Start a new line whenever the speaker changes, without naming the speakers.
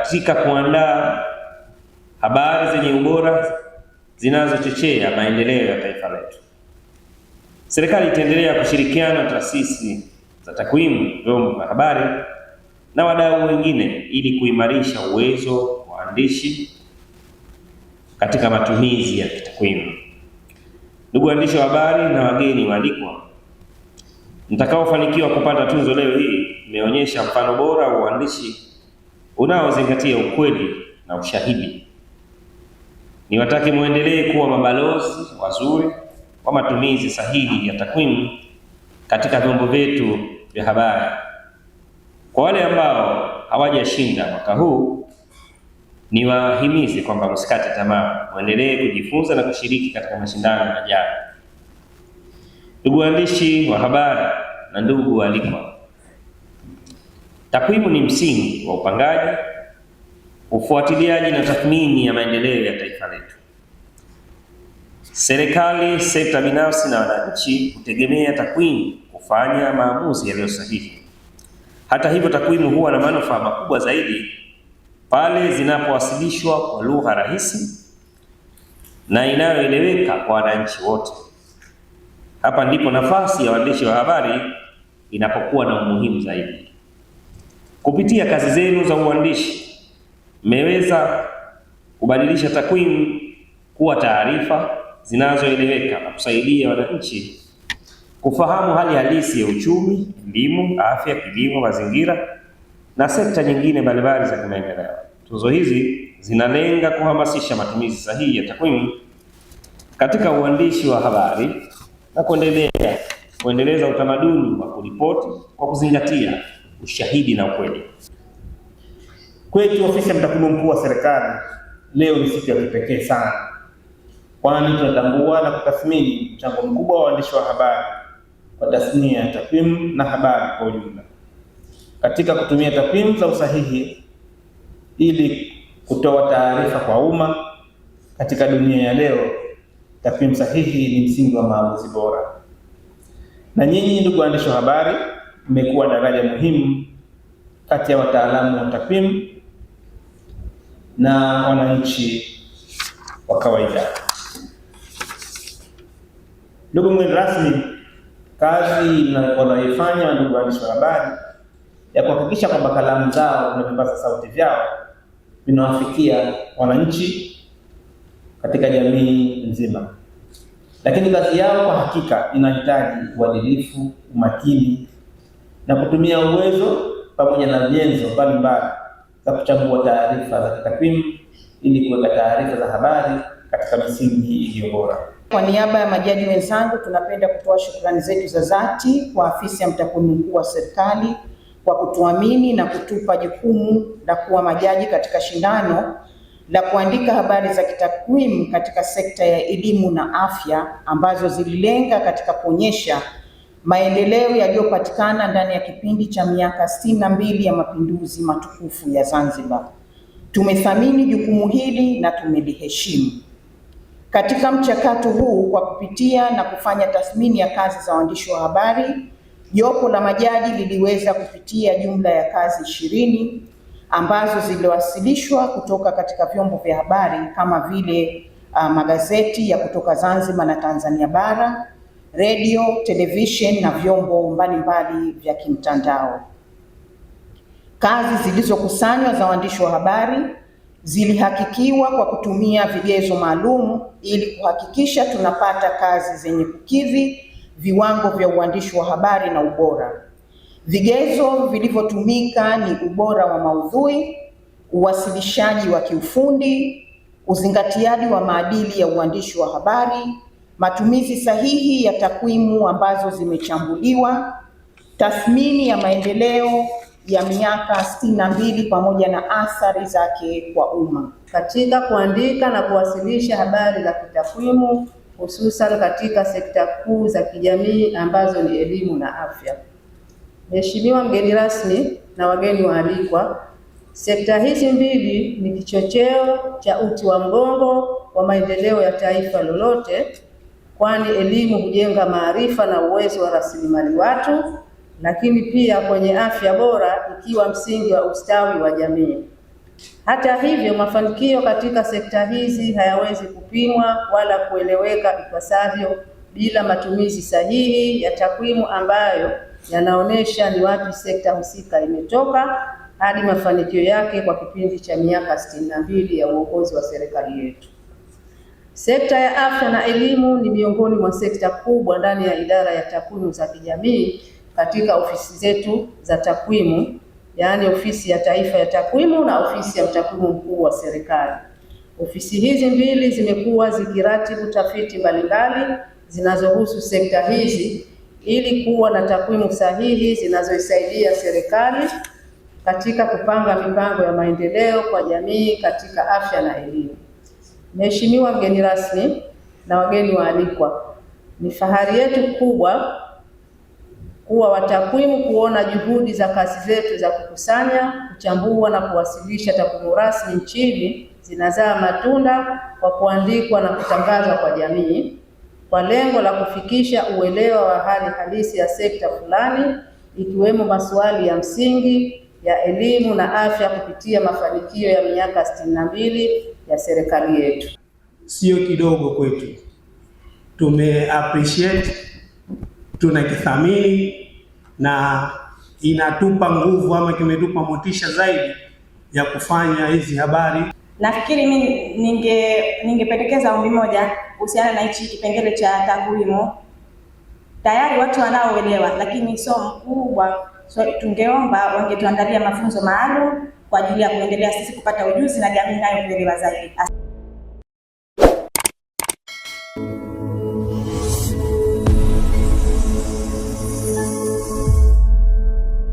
katika kuandaa habari zenye ubora zinazochochea maendeleo ya taifa letu. Serikali itaendelea kushirikiana na taasisi za takwimu, vyombo vya habari na wadau wengine ili kuimarisha uwezo wa waandishi katika matumizi ya takwimu. Ndugu waandishi wa habari na wageni waalikwa, mtakaofanikiwa kupata tuzo leo hii imeonyesha mfano bora wa uandishi unaozingatia ukweli na ushahidi. Niwatake muendelee kuwa mabalozi wazuri wa matumizi sahihi ya takwimu katika vyombo vyetu vya habari. Kwa wale ambao hawajashinda mwaka huu, niwahimize kwamba msikate tamaa, muendelee kujifunza na kushiriki katika mashindano yajayo. Ndugu waandishi wa habari na ndugu waalikwa, takwimu ni msingi wa upangaji, ufuatiliaji na tathmini ya maendeleo ya taifa letu. Serikali, sekta binafsi na wananchi hutegemea takwimu kufanya maamuzi yaliyo sahihi. Hata hivyo, takwimu huwa na manufaa makubwa zaidi pale zinapowasilishwa kwa lugha rahisi na inayoeleweka kwa wananchi wote. Hapa ndipo nafasi ya waandishi wa habari inapokuwa na umuhimu zaidi. Kupitia kazi zenu za uandishi, mmeweza kubadilisha takwimu kuwa taarifa zinazoeleweka na kusaidia wananchi kufahamu hali halisi ya uchumi, elimu, afya, kilimo, mazingira na sekta nyingine mbalimbali za kimaendeleo. Tuzo hizi zinalenga kuhamasisha matumizi sahihi ya takwimu katika uandishi wa habari na kuendeleza utamaduni wa kuripoti kwa kuzingatia ushahidi na ukweli.
Kwetu ofisi ya mtakwimu mkuu wa serikali, leo ni siku ya kipekee sana, kwani tunatambua na kutathmini mchango mkubwa wa waandishi wa habari kwa tasnia ya takwimu na habari kwa ujumla, katika kutumia takwimu za usahihi ili kutoa taarifa kwa umma. Katika dunia ya leo, takwimu sahihi ni msingi wa maamuzi bora, na nyinyi ndugu waandishi wa habari mmekuwa daraja muhimu kati ya wataalamu wa takwimu na wananchi wa kawaida. Ndugu mgeni rasmi, kazi wanayoifanya ndugu waandishi wa habari ya kuhakikisha kwamba kalamu zao na vipaza sauti vyao vinawafikia wananchi katika jamii nzima, lakini kazi yao kwa hakika inahitaji uadilifu, umakini na kutumia uwezo pamoja na nyenzo mbalimbali za kuchambua taarifa za takwimu ili kuweka taarifa za habari katika misingi iliyo bora.
Kwa niaba ya majaji wenzangu, tunapenda kutoa shukrani zetu za dhati kwa afisi ya mtakwimu mkuu wa serikali kwa kutuamini na kutupa jukumu la kuwa majaji katika shindano la kuandika habari za kitakwimu katika sekta ya elimu na afya, ambazo zililenga katika kuonyesha maendeleo yaliyopatikana ndani ya kipindi cha miaka 62 ya mapinduzi matukufu ya Zanzibar. Tumethamini jukumu hili na tumeliheshimu. Katika mchakato huu, kwa kupitia na kufanya tathmini ya kazi za waandishi wa habari, jopo la majaji liliweza kupitia jumla ya kazi 20 ambazo ziliwasilishwa kutoka katika vyombo vya habari kama vile magazeti ya kutoka Zanzibar na Tanzania bara, radio, television na vyombo mbalimbali vya kimtandao. Kazi zilizokusanywa za waandishi wa habari zilihakikiwa kwa kutumia vigezo maalum ili kuhakikisha tunapata kazi zenye kukidhi viwango vya uandishi wa habari na ubora. Vigezo vilivyotumika ni ubora wa maudhui, uwasilishaji wa kiufundi, uzingatiaji wa maadili ya uandishi wa habari, matumizi sahihi ya takwimu ambazo zimechambuliwa, tathmini ya maendeleo ya miaka 62 pamoja na athari zake kwa umma.
Katika kuandika na kuwasilisha habari za kitakwimu, hususan katika sekta kuu za kijamii ambazo ni elimu na afya. Mheshimiwa mgeni rasmi na wageni waalikwa, sekta hizi mbili ni kichocheo cha uti wa mgongo wa maendeleo ya taifa lolote, kwani elimu hujenga maarifa na uwezo wa rasilimali watu, lakini pia kwenye afya bora ikiwa msingi wa ustawi wa jamii. Hata hivyo, mafanikio katika sekta hizi hayawezi kupimwa wala kueleweka ipasavyo bila matumizi sahihi ya takwimu ambayo yanaonyesha ni wapi sekta husika imetoka hadi mafanikio yake kwa kipindi cha miaka 62 ya uongozi wa serikali yetu. Sekta ya afya na elimu ni miongoni mwa sekta kubwa ndani ya idara ya takwimu za kijamii katika ofisi zetu za takwimu, yaani Ofisi ya Taifa ya Takwimu na Ofisi ya Mtakwimu Mkuu wa Serikali. Ofisi hizi mbili zimekuwa zikiratibu tafiti mbalimbali zinazohusu sekta hizi ili kuwa na takwimu sahihi zinazoisaidia serikali katika kupanga mipango ya maendeleo kwa jamii katika afya na elimu. Mheshimiwa mgeni rasmi na wageni waalikwa, ni fahari yetu kubwa kuwa watakwimu kuona juhudi za kazi zetu za kukusanya, kuchambua na kuwasilisha takwimu rasmi nchini zinazaa matunda kwa kuandikwa na kutangazwa kwa jamii kwa lengo la kufikisha uelewa wa hali halisi ya sekta fulani, ikiwemo masuala ya msingi ya elimu na afya kupitia mafanikio ya miaka 62 ya serikali yetu.
Sio kidogo kwetu, tume appreciate, tunakithamini na inatupa nguvu ama kimetupa motisha zaidi ya kufanya hizi habari.
Nafikiri mimi ningependekeza ombi moja kuhusiana na hichi kipengele cha takwimu. Tayari watu wanaoelewa, lakini somo mkubwa, so tungeomba wangetuandalia mafunzo maalum kwa ajili ya kuendelea sisi kupata ujuzi na jamii nayo kuelewa zaidi.